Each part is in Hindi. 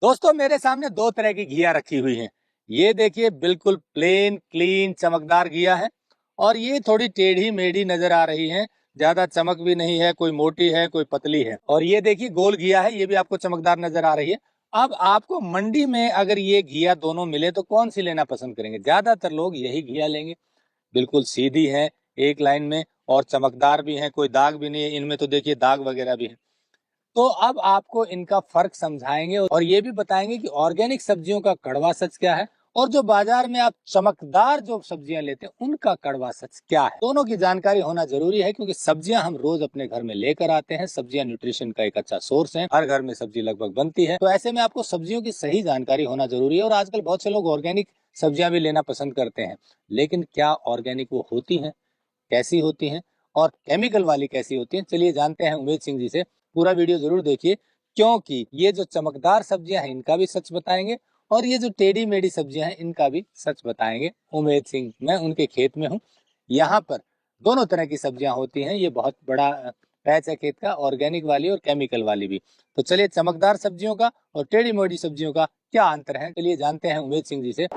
दोस्तों मेरे सामने दो तरह की घिया रखी हुई हैं। ये देखिए बिल्कुल प्लेन क्लीन चमकदार घिया है और ये थोड़ी टेढ़ी मेढ़ी नजर आ रही है। ज्यादा चमक भी नहीं है, कोई मोटी है कोई पतली है। और ये देखिए गोल घिया है, ये भी आपको चमकदार नजर आ रही है। अब आपको मंडी में अगर ये घिया दोनों मिले तो कौन सी लेना पसंद करेंगे? ज्यादातर लोग यही घिया लेंगे। बिल्कुल सीधी है, एक लाइन में, और चमकदार भी है, कोई दाग भी नहीं है। इनमें तो देखिए दाग वगैरह भी है। तो अब आपको इनका फर्क समझाएंगे और ये भी बताएंगे कि ऑर्गेनिक सब्जियों का कड़वा सच क्या है और जो बाजार में आप चमकदार जो सब्जियां लेते हैं उनका कड़वा सच क्या है। दोनों की जानकारी होना जरूरी है क्योंकि सब्जियां हम रोज अपने घर में लेकर आते हैं। सब्जियां न्यूट्रिशन का एक अच्छा सोर्स है, हर घर में सब्जी लगभग बनती है। तो ऐसे में आपको सब्जियों की सही जानकारी होना जरूरी है। और आजकल बहुत से लोग ऑर्गेनिक सब्जियां भी लेना पसंद करते हैं, लेकिन क्या ऑर्गेनिक वो होती है, कैसी होती हैं और केमिकल वाली कैसी होती हैं, चलिए जानते हैं उमेद सिंह जी से। पूरा वीडियो जरूर देखिए क्योंकि ये जो चमकदार सब्जियां हैं इनका भी सच बताएंगे और ये जो टेढ़ी मेढ़ी सब्जियां हैं इनका भी सच बताएंगे उमेद सिंह। मैं उनके खेत में हूँ। यहाँ पर दोनों तरह की सब्जियां होती हैं। ये बहुत बड़ा पैच है खेत का, ऑर्गेनिक वाली और केमिकल वाली भी। तो चलिए चमकदार सब्जियों का और टेढ़ी मेढ़ी सब्जियों का क्या अंतर है, चलिए जानते हैं उमेद सिंह जी से।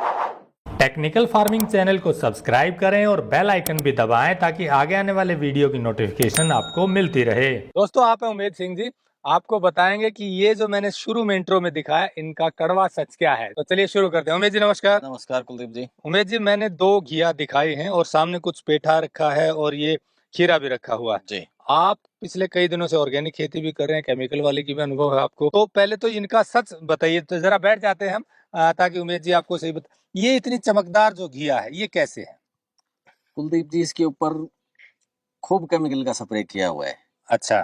टेक्निकल फार्मिंग चैनल को सब्सक्राइब करें और बेल आइकन भी दबाएं ताकि आगे आने वाले वीडियो की नोटिफिकेशन आपको मिलती रहे। दोस्तों आप हैं उमेद सिंह जी, आपको बताएंगे कि ये जो मैंने शुरू में इंट्रो में दिखाया इनका कड़वा सच क्या है। तो चलिए शुरू करते हैं। उमेद जी नमस्कार। नमस्कार कुलदीप जी। उमेद जी मैंने दो घिया दिखाई हैं और सामने कुछ पेठा रखा है और ये खीरा भी रखा हुआ है जी। आप पिछले कई दिनों से ऑर्गेनिक खेती भी कर रहे हैं, केमिकल वाले की भी अनुभव है आपको। तो पहले तो इनका सच बताइए। तो जरा बैठ जाते हैं हम ताकि उमेद जी आपको सही ये इतनी चमकदार जो घिया है ये कैसे है? कुलदीप जी इसके ऊपर खूब केमिकल का स्प्रे किया हुआ है। अच्छा।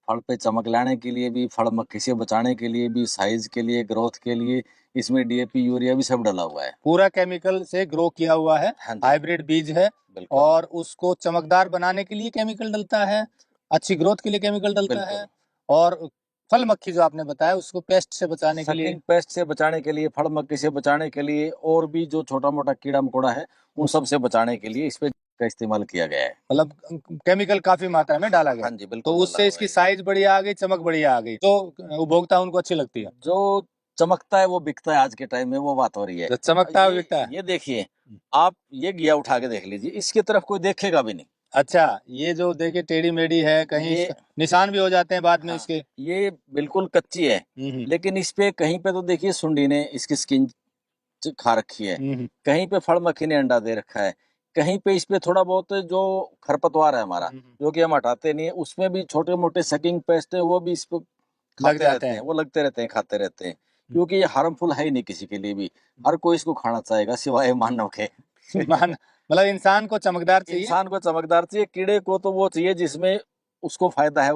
फल पे चमक लाने के लिए भी, फल मक्खी से बचाने के लिए भी, साइज के लिए, ग्रोथ के लिए इसमें डीएपी यूरिया भी सब डाला हुआ है। पूरा केमिकल से ग्रो किया हुआ है। हाँ जी। हाइब्रिड बीज है बिल्कुल। और उसको चमकदार बनाने के लिए केमिकल डलता है, अच्छी ग्रोथ के लिए केमिकल डलता है, और फल मक्खी जो आपने बताया उसको पेस्ट से बचाने के लिए, पेस्ट से बचाने के लिए, फल मक्खी से बचाने के लिए, और भी जो छोटा मोटा कीड़ा मकोड़ा है उन सब से बचाने के लिए इस पे का इस्तेमाल किया गया है। मतलब केमिकल काफी मात्रा में डाला गया। हाँ जी बिल्कुल। तो उससे इसकी साइज बढ़िया आ गई, चमक बढ़िया आ गई, तो उपभोक्ता उनको अच्छी लगती है। जो चमकता है वो बिकता है, आज के टाइम में वो बात हो रही है। जो चमकता है वो बिकता है। ये देखिए, आप ये घिया उठा के देख लीजिए, इसकी तरफ कोई देखेगा भी नहीं। अच्छा, ये जो देखिए टेढ़ी मेढ़ी है, कहीं निशान भी हो जाते हैं बाद में। हाँ, इसके ये बिल्कुल कच्ची है, लेकिन इस पे कहीं पे तो देखिए सुंडी ने इसकी स्किन खा रखी है, कहीं पे फल मक्खी ने अंडा दे रखा है, कहीं पे इस पे थोड़ा बहुत जो खरपतवार है हमारा जो कि हम हटाते नहीं है, उसमें भी छोटे मोटे सकिंग पेस्ट है वो भी इस पे खाते रहते हैं। वो लगते रहते हैं, खाते रहते हैं, क्योंकि ये हार्मफुल है ही नहीं किसी के लिए भी। हर कोई इसको खाना चाहेगा सिवाय मानव के। मतलब इंसान को चमकदार चाहिए। इंसान को चमकदार चाहिए, कीड़े को तो वो चाहिए जिसमें उसको फायदा है,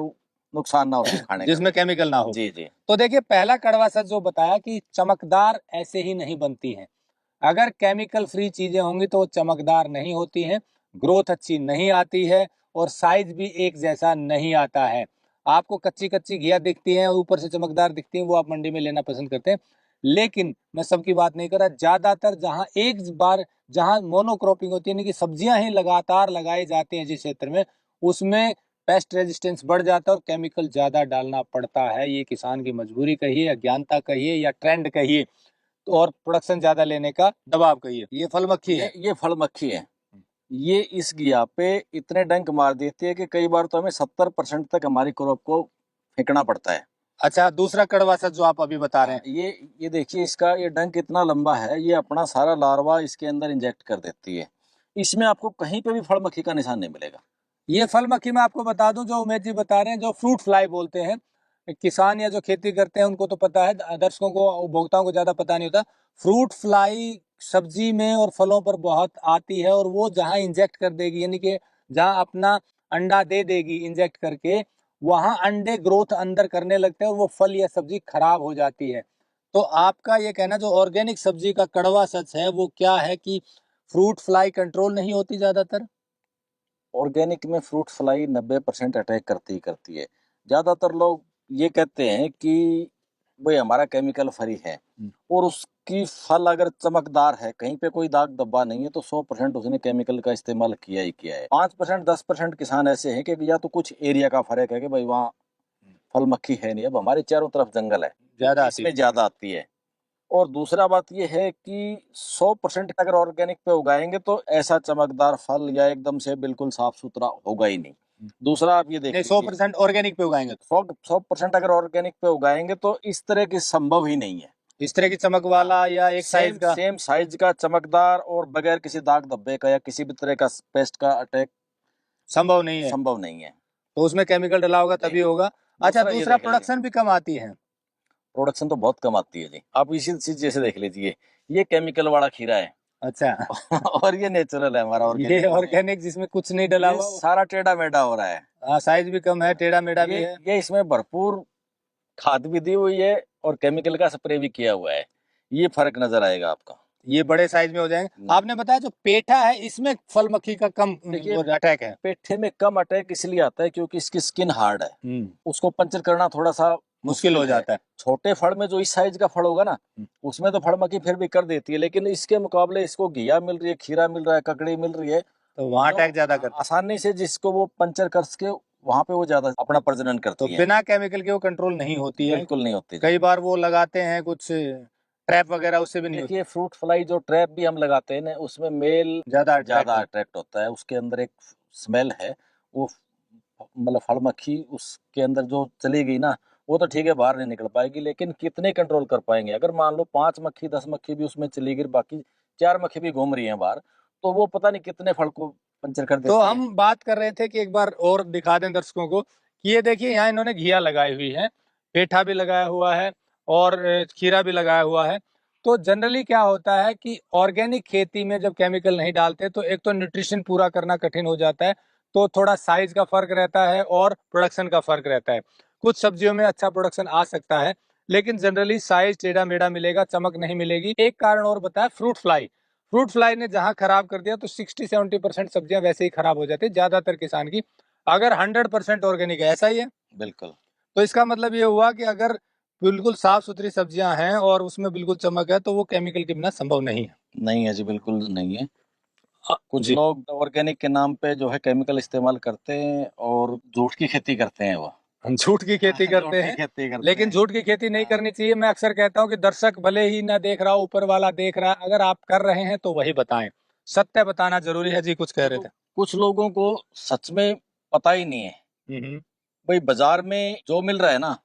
नुकसान ना हो उसको खाने का, जिसमें केमिकल ना हो। जी जी। तो देखिए पहला कड़वा सच जो बताया कि चमकदार ऐसे ही नहीं बनती हैं। अगर केमिकल फ्री चीजें होंगी तो वो चमकदार नहीं होती हैं, ग्रोथ अच्छी नहीं आती है और साइज भी एक जैसा नहीं आता है। आपको कच्ची कच्ची घिया दिखती है, ऊपर से चमकदार दिखती है, वो आप मंडी में लेना पसंद करते हैं। लेकिन मैं सबकी बात नहीं कर रहा, ज्यादातर जहां एक बार जहां मोनोक्रॉपिंग होती है, यानी कि सब्जियां ही लगातार लगाई जाती हैं जिस क्षेत्र में, उसमें पेस्ट रेजिस्टेंस बढ़ जाता है और केमिकल ज्यादा डालना पड़ता है। ये किसान की मजबूरी कहिए, अज्ञानता कहिए या ट्रेंड कहिए, तो और प्रोडक्शन ज्यादा लेने का दबाव कहिए। ये फल मक्खी है। ये फल मक्खी है। ये इस घिया पे इतने डंक मार देती है कि कई बार तो हमें 70% तक हमारी क्रॉप को फेंकना पड़ता है। अच्छा, दूसरा कड़वा सच जो आप अभी बता रहे हैं, ये देखिए, इसका ये डंक इतना लंबा है, ये अपना सारा लार्वा इसके अंदर इंजेक्ट कर देती है। इसमें आपको कहीं पे भी फल मक्खी का निशान नहीं मिलेगा। ये फल मक्खी मैं आपको बता दूं, जो उमेश जी बता रहे हैं, जो फ्रूट फ्लाई बोलते हैं। किसान या जो खेती करते हैं उनको तो पता है, दर्शकों को, उपभोक्ताओं को ज्यादा पता नहीं होता। फ्रूट फ्लाई सब्जी में और फलों पर बहुत आती है और वो जहां इंजेक्ट कर देगी, यानी कि जहां अपना अंडा दे देगी इंजेक्ट करके, वहां अंडे ग्रोथ अंदर करने लगते हैं और वो फल या सब्जी खराब हो जाती है। तो आपका ये कहना जो ऑर्गेनिक सब्जी का कड़वा सच है वो क्या है कि फ्रूट फ्लाई कंट्रोल नहीं होती ज्यादातर? ऑर्गेनिक में फ्रूट फ्लाई 90% अटैक करती है। ज्यादातर लोग ये कहते हैं कि भाई हमारा केमिकल फ्री है, और उसकी फल अगर चमकदार है, कहीं पे कोई दाग धब्बा नहीं है, तो 100% उसने केमिकल का इस्तेमाल किया ही किया है। 5% 10% किसान ऐसे हैं कि या तो कुछ एरिया का फर्क है कि भाई वहाँ फल मक्खी है नहीं, अब हमारे चारों तरफ जंगल है, ज्यादा इसमें ज्यादा आती है। और दूसरा बात ये है कि 100% अगर ऑर्गेनिक पे उगाएंगे तो ऐसा चमकदार फल या एकदम से बिल्कुल साफ सुथरा होगा ही नहीं। दूसरा आप ये नहीं, देखिए 100% ऑर्गेनिक पे उगाएंगे तो 100% अगर ऑर्गेनिक पे उगाएंगे तो इस तरह की संभव ही नहीं है। इस तरह की चमक वाला या एक साइज का सेम साइज का चमकदार और बगैर किसी दाग धब्बे का या किसी भी तरह का पेस्ट का अटैक संभव नहीं है। संभव नहीं है। तो उसमें केमिकल डला होगा तभी होगा। अच्छा, दूसरा ये दूसरा देख लीजिए। प्रोडक्शन भी कम आती है। प्रोडक्शन तो बहुत कम आती है जी। आप इसी चीज जैसे देख लीजिए, ये केमिकल वाला खीरा है अच्छा और ये नेचुरल है हमारा ये ऑर्गेनिक। ऑर्गेनिक जिसमें कुछ नहीं डला ये हुआ, सारा टेढ़ा मेढ़ा हो रहा है। हाँ साइज भी कम है, टेढ़ा मेढ़ा भी है। ये इसमें भरपूर खाद भी दी हुई है और केमिकल का स्प्रे भी किया हुआ है। ये फर्क नजर आएगा आपका। ये बड़े साइज में हो जाएंगे। आपने बताया जो पेठा है इसमें फल मक्खी का कम देखिए, अटैक है। पेठे में कम अटैक इसलिए आता है क्योंकि इसकी स्किन हार्ड है, उसको पंचर करना थोड़ा सा मुश्किल हो जाता है। छोटे फल में जो इस साइज का फल होगा ना, उसमें तो फल मक्खी फिर भी कर देती है, लेकिन इसके मुकाबले इसको घिया मिल रही है, खीरा मिल रहा है, ककड़ी मिल रही है, तो वहाँ अटैक ज्यादा करता है। आसानी से जिसको वो पंचर कर सके वहां पे वो ज्यादा अपना प्रजनन तो करती है। बिना केमिकल के वो कंट्रोल नहीं होती है। बिल्कुल नहीं होती। कई बार वो लगाते हैं कुछ ट्रैप वगैरह, उससे भी नहीं होती। देखिए, फ्रूट फ्लाई जो ट्रैप भी हम लगाते हैं ना, उसमें मेल ज्यादा अट्रैक्ट होता है। उसके अंदर एक स्मेल है, वो मतलब फल मक्खी उसके अंदर जो चली गई ना, वो तो ठीक है बाहर नहीं निकल पाएगी, लेकिन कितने कंट्रोल कर पाएंगे? अगर मान लो 5 मक्खी 10 मक्खी भी उसमें चली गई, बाकी 4 मक्खी भी घूम रही हैं बाहर, तो वो पता नहीं कितने फल को पंचर कर देती तो है। हम बात कर रहे थे कि एक बार और दिखा दें दर्शकों को कि ये देखिए यहाँ इन्होंने घिया लगाई हुई है, पेठा भी लगाया हुआ है और खीरा भी लगाया हुआ है। तो जनरली क्या होता है कि ऑर्गेनिक खेती में जब केमिकल नहीं डालते तो एक तो न्यूट्रिशन पूरा करना कठिन हो जाता है, तो थोड़ा साइज का फर्क रहता है और प्रोडक्शन का फर्क रहता है। कुछ सब्जियों में अच्छा प्रोडक्शन आ सकता है, लेकिन जनरली साइज टेढ़ा मेढ़ा मिलेगा, चमक नहीं मिलेगी। एक कारण और बताया, फ्रूट फ्लाई। फ्रूट फ्लाई ने जहां खराब कर दिया तो 60-70% सब्जियां वैसे ही खराब हो जाती है ज्यादातर किसान की। अगर 100% ऑर्गेनिक है, ऐसा ही है। बिल्कुल। तो इसका मतलब ये हुआ कि अगर बिल्कुल साफ सुथरी सब्जियां हैं और उसमें बिल्कुल चमक है तो वो केमिकल के बिना संभव नहीं है। नहीं है जी, बिल्कुल नहीं है। कुछ जी। लोग ऑर्गेनिक के नाम पे जो है केमिकल इस्तेमाल करते हैं और झूठ की खेती करते हैं। वो हम झूठ की खेती करते हैं, लेकिन झूठ की खेती नहीं करनी चाहिए। मैं अक्सर कहता हूं कि दर्शक भले ही ना देख रहा हो, ऊपर वाला देख रहा है, अगर आप कर रहे हैं तो वही बताएं, सत्य बताना जरूरी है। जी कुछ कह रहे थे। कुछ लोगों को सच में पता ही नहीं है। भाई बाजार में जो मिल रहा है ना,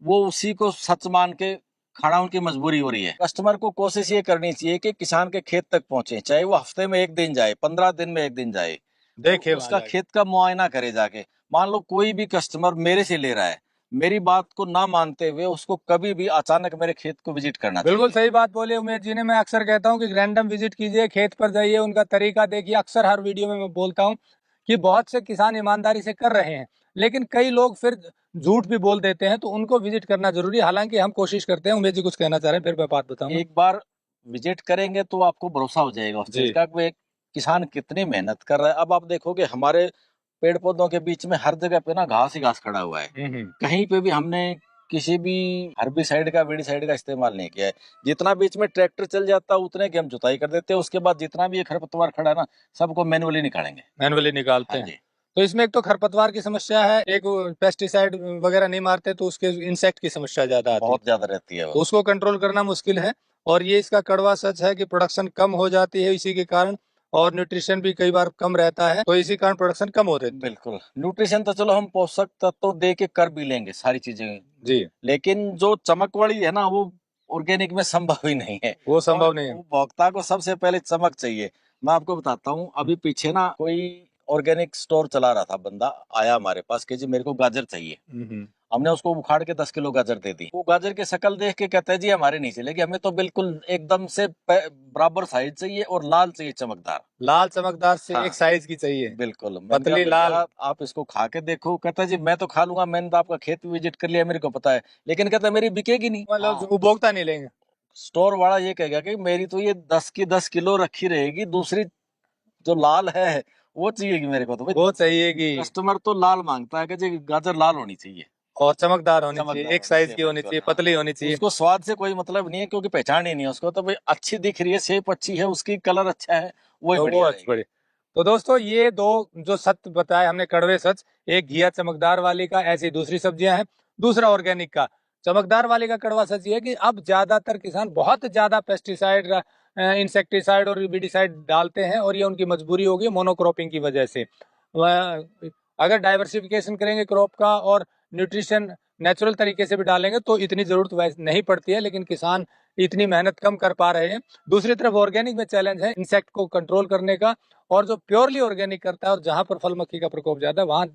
वो उसी को सच मान के खाना उनकी मजबूरी हो रही है। कस्टमर को कोशिश ये करनी चाहिए कि किसान के खेत तक पहुंचे, चाहे वो हफ्ते में 1 दिन जाए, 15 दिन में 1 दिन जाए, देखिए उसका खेत का मुआयना करे जाके। मान लो कोई भी कस्टमर मेरे से ले रहा है, मेरी बात को ना मानते हुए उसको कभी भी अचानक मेरे खेत को विजिट करना चाहिए। बिल्कुल सही बात बोले उमेश जी ने। मैं अक्सर कहता हूं कि रैंडम विजिट कीजिए, खेत पर जाइए, उनका तरीका देखिए। अक्सर हर वीडियो में मैं बोलता हूं कि बहुत से किसान ईमानदारी से कर रहे हैं, लेकिन कई लोग फिर झूठ भी बोल देते हैं, तो उनको विजिट करना जरूरी है। हालांकि हम कोशिश करते हैं। उमेश जी कुछ कहना चाह रहे हैं, फिर मैं बात बताऊंगा। एक बार विजिट करेंगे तो आपको भरोसा हो जाएगा उस चीज का कि एक किसान कितनी मेहनत कर रहा है। अब आप देखोगे हमारे पेड़ पौधों के बीच में हर जगह पे ना घास ही घास खड़ा हुआ है। कहीं पे भी हमने किसी भी हर्बिसाइड का वीडीसाइड का इस्तेमाल नहीं किया है। जितना बीच में ट्रैक्टर चल जाता है उतने की हम जुताई कर देते हैं। उसके बाद जितना भी ये खरपतवार खड़ा है ना, सबको मैनुअली निकालेंगे, मैनुअली निकालते हाँ हैं। जी। तो इसमें एक तो खरपतवार की समस्या है, एक पेस्टिसाइड वगैरह नहीं मारते तो उसके इंसेक्ट की समस्या ज्यादा आती है, बहुत ज्यादा रहती है तो वो। उसको कंट्रोल करना मुश्किल है। और ये इसका कड़वा सच है कि प्रोडक्शन कम हो जाती है इसी के कारण, और न्यूट्रिशन भी कई बार कम रहता है, तो इसी कारण प्रोडक्शन कम हो रही है। बिल्कुल, न्यूट्रिशन तो चलो हम पोषक तत्व दे के कर भी लेंगे सारी चीजें जी, लेकिन जो चमक वाली है ना, वो ऑर्गेनिक में संभव ही नहीं है। वो संभव और नहीं है। उपभोक्ता को सबसे पहले चमक चाहिए। मैं आपको बताता हूँ, अभी पीछे ना कोई ऑर्गेनिक स्टोर चला रहा था, बंदा आया हमारे पास कि जी मेरे को गाजर चाहिए। हमने उसको उखाड़ के 10 किलो गाजर दे दी। वो गाजर की शक्ल देख के कहता है जी हमारे नहीं चलेगी, हमें तो बिल्कुल एकदम से बराबर साइज चाहिए और लाल चाहिए, चमकदार। लाल चमकदार से हाँ, एक साइज की चाहिए, बिल्कुल। मैंने पतली कहा, लाल। भैया आप इसको खा के देखो। कहता है जी मैं तो खा लूंगा, मैंने तो आपका खेत भी विजिट कर लिया, मेरे को पता है, लेकिन कहता है मेरी बिकेगी नहीं। मतलब उपभोक्ता नहीं लेंगे। स्टोर वाला ये कहेगा कि मेरी तो ये 10 की 10 किलो रखी रहेगी, दूसरी जो लाल है वो चाहिए मेरे को। तो भाई वो चाहिए कि कस्टमर तो लाल मांगता है कि जी गाजर लाल होनी चाहिए, और चमकदार होनी चाहिए, चमकदार एक साइज की होनी बिल्कुल, चाहिए, हाँ। पतली होनी चाहिए। उसको स्वाद से कोई मतलब नहीं है, क्योंकि पहचान ही नहीं है उसको। तो भाई अच्छी दिख रही है, शेप अच्छी है उसकी, कलर अच्छा है, वही तो वो बढ़िया अच्छी रहेगी। बड़ी। तो दोस्तों ये दो जो सत्य बताए हमने, कड़वे सच, एक घिया चमकदार वाली का, ऐसी दूसरी सब्जियां हैं, दूसरा ऑर्गेनिक का। चमकदार वाली का कड़वा सच ये है कि अब ज्यादातर किसान बहुत ज्यादा पेस्टिसाइड, इंसेक्टिसाइड और विडिसाइड डालते हैं, और ये उनकी मजबूरी होगी मोनोक्रॉपिंग की वजह से। अगर डाइवर्सिफिकेशन करेंगे क्रॉप का और न्यूट्रिशन नेचुरल तरीके से भी डालेंगे तो इतनी जरूरत वैसे नहीं पड़ती है, लेकिन किसान इतनी मेहनत कम कर पा रहे हैं। दूसरी तरफ ऑर्गेनिक में चैलेंज है इंसेक्ट को कंट्रोल करने का, और जो प्योरली ऑर्गेनिक करता है और जहां पर फल मक्खी का प्रकोप ज्यादा है वहां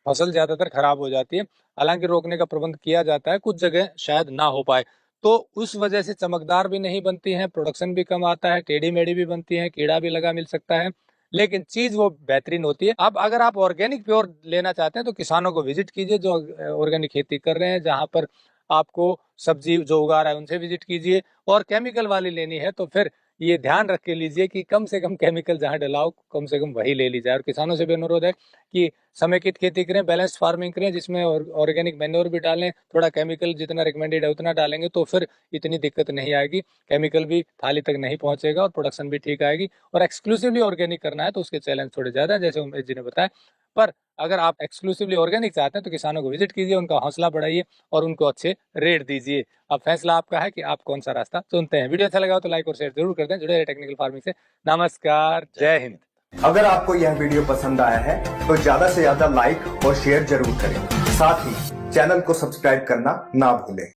फसल ज्यादातर खराब हो जाती है। हालांकि रोकने का प्रबंध किया जाता है, कुछ जगह शायद ना हो पाए, तो उस वजह से चमकदार भी नहीं बनती है, प्रोडक्शन भी कम आता है, टेढ़ी मेढ़ी भी बनती है, कीड़ा भी लगा मिल सकता है, लेकिन चीज वो बेहतरीन होती है। अब अगर आप ऑर्गेनिक प्योर लेना चाहते हैं तो किसानों को विजिट कीजिए जो ऑर्गेनिक खेती कर रहे हैं, जहां पर आपको सब्जी जो उगा रहा है उनसे विजिट कीजिए। और केमिकल वाली लेनी है तो फिर ये ध्यान रख के लीजिए कि कम से कम केमिकल जहां डलाओ कम से कम वही ले ली जाए। और किसानों से भी अनुरोध है कि समेकित खेती करें, बैलेंस्ड फार्मिंग करें, जिसमें ऑर्गेनिक मैन्योर भी डालें, थोड़ा केमिकल जितना रिकमेंडेड है उतना डालेंगे तो फिर इतनी दिक्कत नहीं आएगी, केमिकल भी थाली तक नहीं पहुंचेगा और प्रोडक्शन भी ठीक आएगी। और एक्सक्लूसिवली ऑर्गेनिक करना है तो उसके चैलेंज थोड़े ज्यादा है, जैसे उमेश जी ने बताया। पर अगर आप एक्सक्लूसिवली ऑर्गेनिक चाहते हैं तो किसानों को विजिट कीजिए, उनका हौसला बढ़ाइए और उनको अच्छे रेट दीजिए। अब फैसला आपका है कि आप कौन सा रास्ता चुनते हैं। वीडियो अच्छा लगा हो तो लाइक और शेयर जरूर कर दें। जुड़े रहे टेक्निकल फार्मिंग से। नमस्कार, जय हिंद। अगर आपको यह वीडियो पसंद आया है तो ज्यादा से ज्यादा लाइक और शेयर जरूर करें। साथ ही चैनल को सब्सक्राइब करना ना भूलें।